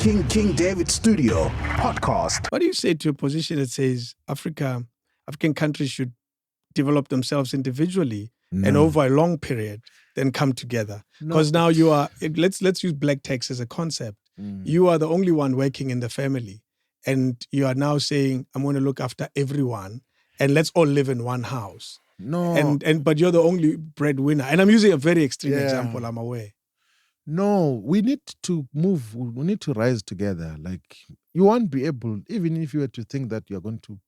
King David Studio podcast. What do you say to a position that says African countries should develop themselves individually and over a long period, then come together? Because now you are, let's use black tax as a concept. You are the only one working in the family. And you are now saying, I'm going to look after everyone and let's all live in one house. But you're the only breadwinner. And I'm using a very extreme example, I'm aware. No, we need to move. We need to rise together. Like, you won't be able, even if you were to think that you're going to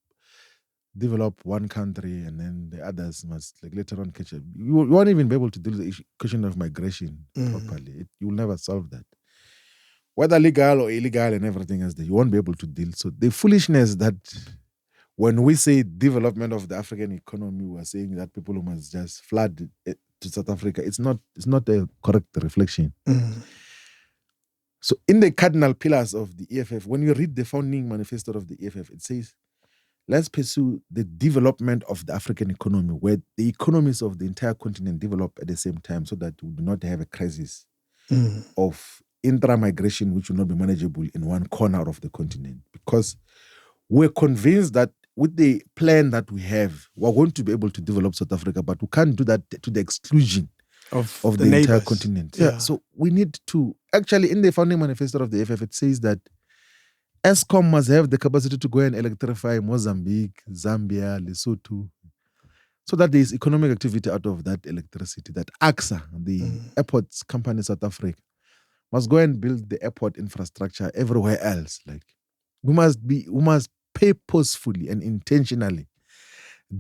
develop one country and then the others must like later on catch up. You won't even be able to deal with the question of migration properly. You will never solve that. Whether legal or illegal and everything else, you won't be able to deal. So the foolishness that when we say development of the African economy, we're saying that people must just flood to South Africa. It's not a correct reflection. So in the cardinal pillars of the EFF, when you read the founding manifesto of the EFF, it says, let's pursue the development of the African economy, where the economies of the entire continent develop at the same time so that we do not have a crisis of intra-migration which will not be manageable in one corner of the continent. Because we're convinced that with the plan that we have, we're going to be able to develop South Africa, but we can't do that to the exclusion of the entire continent. Yeah. So we need to, actually in the founding manifesto of the EFF, it says that Eskom must have the capacity to go and electrify Mozambique, Zambia, Lesotho, so that there is economic activity out of that electricity. That AXA, the airports company in South Africa, must go and build the airport infrastructure everywhere else. Like, we must purposefully and intentionally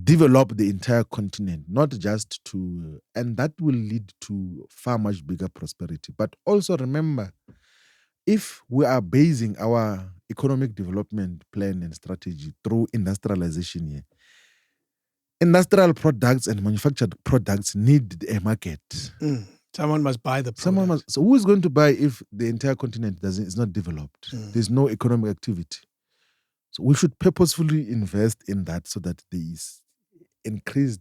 develop the entire continent, not just to, and that will lead to far much bigger prosperity. But also remember, if we are basing our economic development plan and strategy through industrialization here, industrial products and manufactured products need a market. Someone must buy the product. So who is going to buy if the entire continent is not developed? There's no economic activity. So we should purposefully invest in that so that there is increased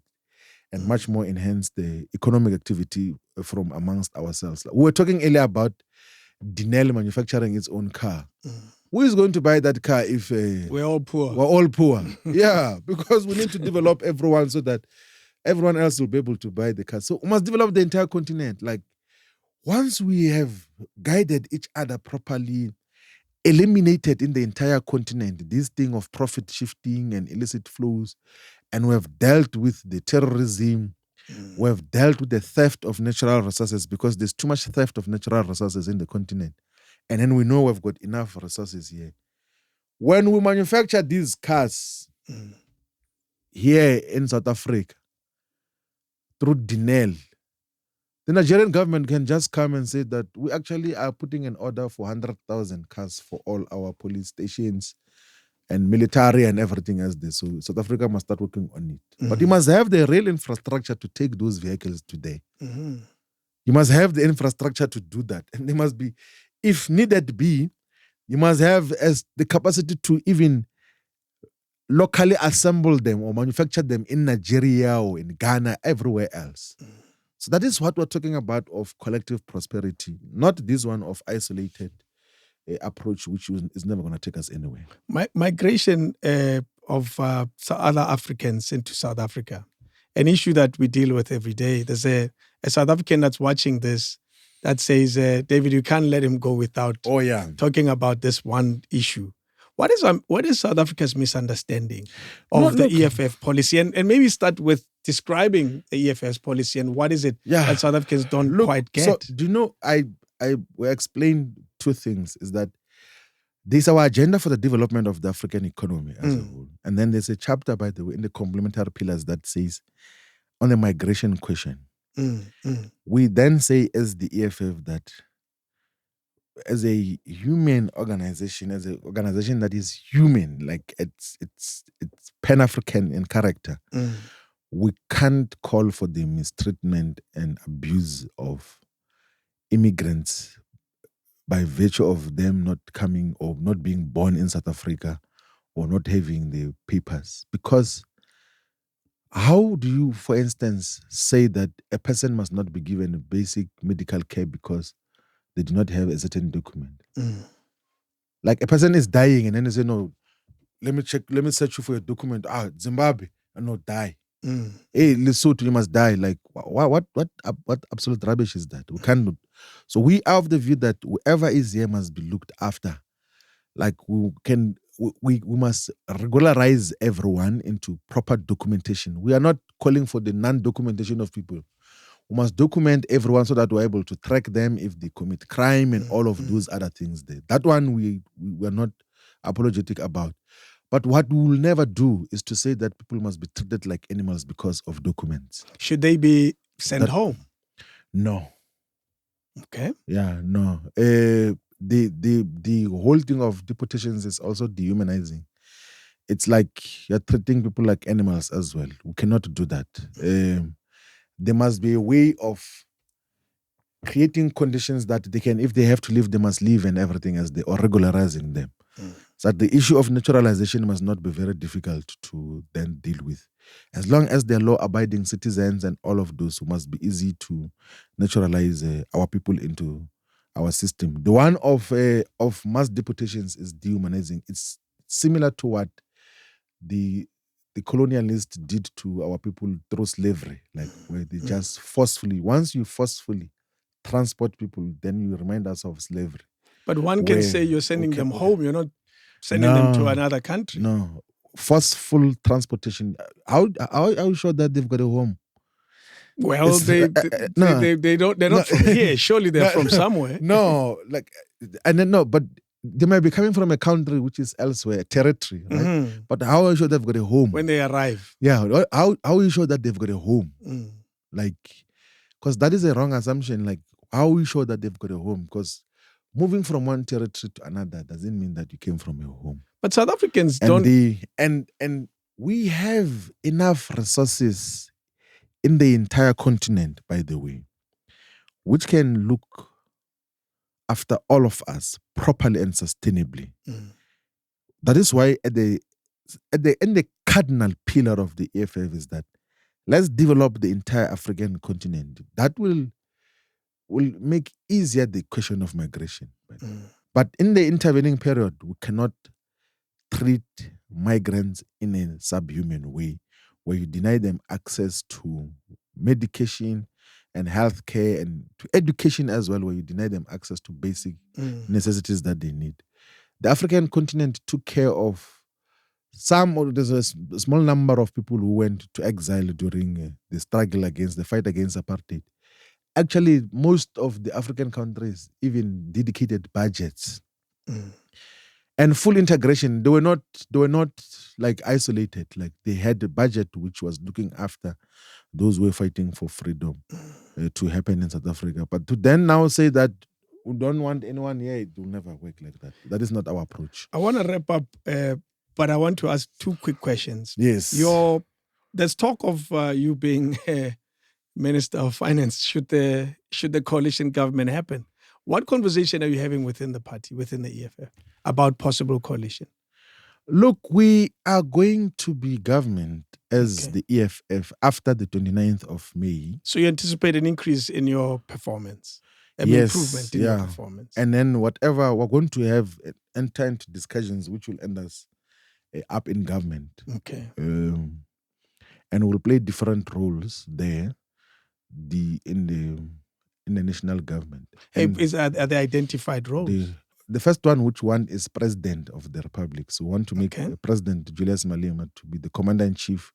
and much more enhanced the economic activity from amongst ourselves. We were talking earlier about Denel manufacturing its own car. Who is going to buy that car if we're all poor? We're all poor. Yeah, because we need to develop everyone so that everyone else will be able to buy the car. So we must develop the entire continent. Like, once we have guided each other properly, eliminated in the entire continent this thing of profit shifting and illicit flows, and we have dealt with the terrorism, we have dealt with the theft of natural resources, because there's too much theft of natural resources in the continent. And then we know we've got enough resources here. When we manufacture these cars here in South Africa through Denel, the Nigerian government can just come and say that we actually are putting an order for 100,000 cars for all our police stations and military and everything else there. So South Africa must start working on it. But you must have the real infrastructure to take those vehicles today. You must have the infrastructure to do that. And they must be, if needed be, you must have as the capacity to even locally assemble them or manufacture them in Nigeria or in Ghana, everywhere else. So that is what we're talking about, of collective prosperity, not this one of isolated approach, which is never going to take us anywhere. Migration of other Africans into South Africa, an issue that we deal with every day. There's a South African that's watching this that says, David, you can't let him go without talking about this one issue. What is South Africa's misunderstanding of the EFF policy? And maybe start with describing the EFF's policy and what is it that South Africans don't quite get. So, do you know, I will explain two things. Is that there's our agenda for the development of the African economy as a whole. And then there's a chapter, by the way, in the complementary pillars that says on the migration question. We then say as the EFF that as a human organization, as an organization that is human, like it's Pan-African in character, we can't call for the mistreatment and abuse of immigrants by virtue of them not coming or not being born in South Africa or not having the papers. Because how do you, for instance, say that a person must not be given basic medical care because they do not have a certain document? Like a person is dying and then they say, no, let me search you for your document. Zimbabwe, and no, die. Hey, Lesotho, you must die. Like what absolute rubbish is that? We can't do. So we are of the view that whoever is here must be looked after. Like we must regularize everyone into proper documentation. We are not calling for the non-documentation of people. We must document everyone so that we're able to track them if they commit crime and all of those other things there. That one we are not apologetic about. But what we will never do is to say that people must be treated like animals because of documents. Should they be sent home? No. Okay. Yeah, no. The whole thing of deportations is also dehumanizing. It's like you're treating people like animals as well. We cannot do that. There must be a way of creating conditions that they can, if they have to leave, they must leave and everything else, or regularizing them. So the issue of naturalization must not be very difficult to then deal with. As long as they're law-abiding citizens and all of those, who must be easy to naturalize our people into our system. The one of mass deportations is dehumanizing. It's similar to what the colonialists did to our people through slavery, like where they just forcefully, once you forcefully transport people, then you remind us of slavery. But one can say you're sending them home, you're not sending them to another country. No. Forceful transportation. How are you sure that they've got a home? Well, they're not from here. Surely they're from somewhere. No, but they might be coming from a country which is elsewhere, a territory, right? But how are you sure they've got a home? When they arrive. Yeah, how are you sure that they've got a home? Like, because that is a wrong assumption. Like, how are we sure that they've got a home? Because moving from one territory to another doesn't mean that you came from a home. But South Africans don't. And we have enough resources in the entire continent, by the way, which can look after all of us properly and sustainably. That is why at the cardinal pillar of the EFF is that let's develop the entire African continent. That will make easier the question of migration. But in the intervening period, we cannot treat migrants in a subhuman way where you deny them access to medication and healthcare and to education as well, where you deny them access to basic necessities that they need. The African continent took care of there's a small number of people who went to exile during the struggle against the fight against apartheid. Actually, most of the African countries even dedicated budgets and full integration. They were not like isolated. Like they had a budget which was looking after those who were fighting for freedom to happen in South Africa. But to then now say that we don't want anyone here, it will never work like that. That is not our approach. I want to wrap up, but I want to ask two quick questions. Yes. There's talk of you being Minister of Finance should the coalition government happen. What conversation are you having within the party, within the EFF, about possible coalition? Look, we are going to be government as the EFF after the 29th of May. So you anticipate an increase in your performance? Improvement in your performance? And then whatever, we're going to have enter into discussions which will end us up in government. Okay. And we'll play different roles there in the national government. Are they identified roles? The first one, which one is President of the Republic. So we want to make President Julius Malema to be the Commander-in-Chief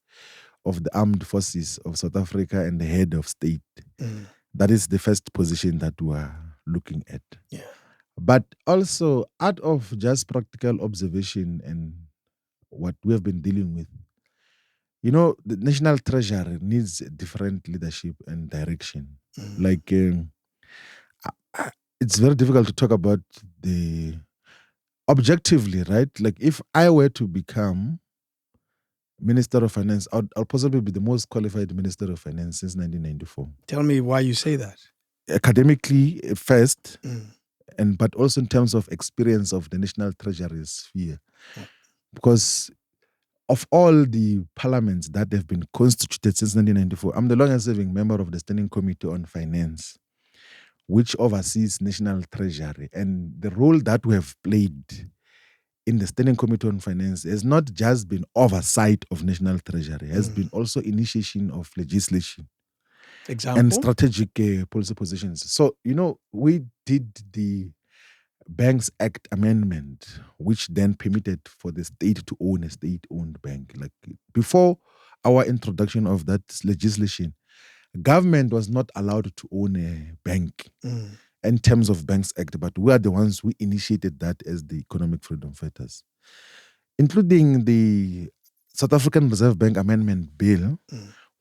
of the Armed Forces of South Africa and the head of state. That is the first position that we are looking at. Yeah. But also, out of just practical observation and what we have been dealing with, the National Treasury needs different leadership and direction. Like, it's very difficult to talk about objectively, right? Like, if I were to become Minister of Finance, I'll possibly be the most qualified Minister of Finance since 1994. Tell me why you say that. Academically, first, but also in terms of experience of the National Treasury sphere. Because of all the parliaments that have been constituted since 1994, I'm the longest serving member of the Standing Committee on Finance, which oversees National Treasury. And the role that we have played in the Standing Committee on Finance has not just been oversight of National Treasury, has been also initiation of legislation Example? and strategic policy positions. So, we did the Banks Act amendment, which then permitted for the state to own a state-owned bank. Like before our introduction of that legislation, government was not allowed to own a bank in terms of Banks Act, but we are the ones who initiated that as the economic freedom fighters, including the South African Reserve Bank Amendment Bill,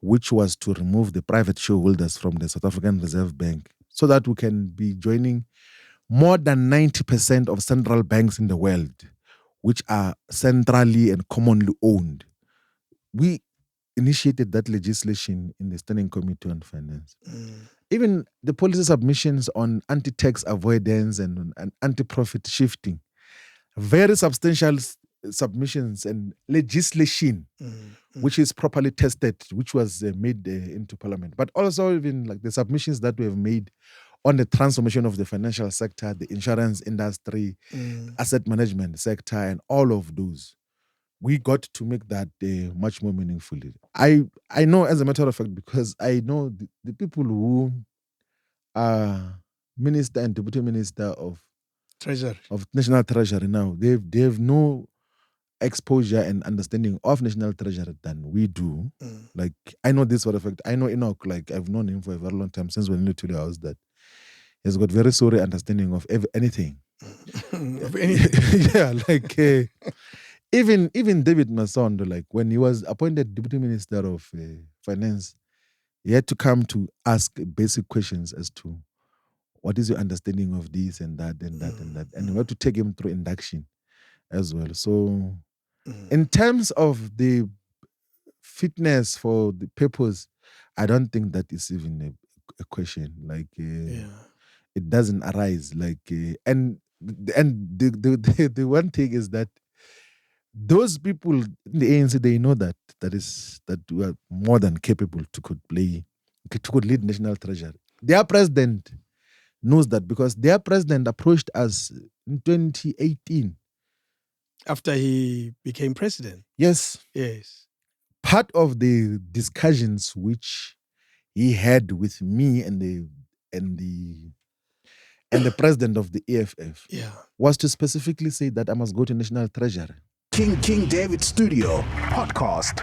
which was to remove the private shareholders from the South African Reserve Bank so that we can be joining more than 90% of central banks in the world, which are centrally and commonly owned. We initiated that legislation in the Standing Committee on Finance. Even the policy submissions on anti-tax avoidance and anti-profit shifting, very substantial submissions and legislation, which is properly tested, which was made into Parliament. But also even like the submissions that we have made on the transformation of the financial sector, the insurance industry, asset management sector, and all of those. We got to make that much more meaningful. I know, as a matter of fact, because I know the people who are minister and deputy minister of National Treasury now, they have no exposure and understanding of National Treasury than we do. Like, I know this for a fact. I know Enoch, like I've known him for a very long time, since when he lived to the house, that he's got very sorry understanding of anything. Of anything. Yeah, like even David Masondo, like when he was appointed deputy minister of finance, he had to come to ask basic questions as to what is your understanding of this and that and that and that, and we had to take him through induction as well. So, in terms of the fitness for the purpose, I don't think that is even a question. Like, it doesn't arise. Like, and the one thing is that those people in the ANC, they know that we are more than capable to lead National Treasury. Their president knows that, because their president approached us in 2018. After he became president? Yes. Part of the discussions which he had with me and the president of the EFF was to specifically say that I must go to National Treasury. King David Studio Podcast.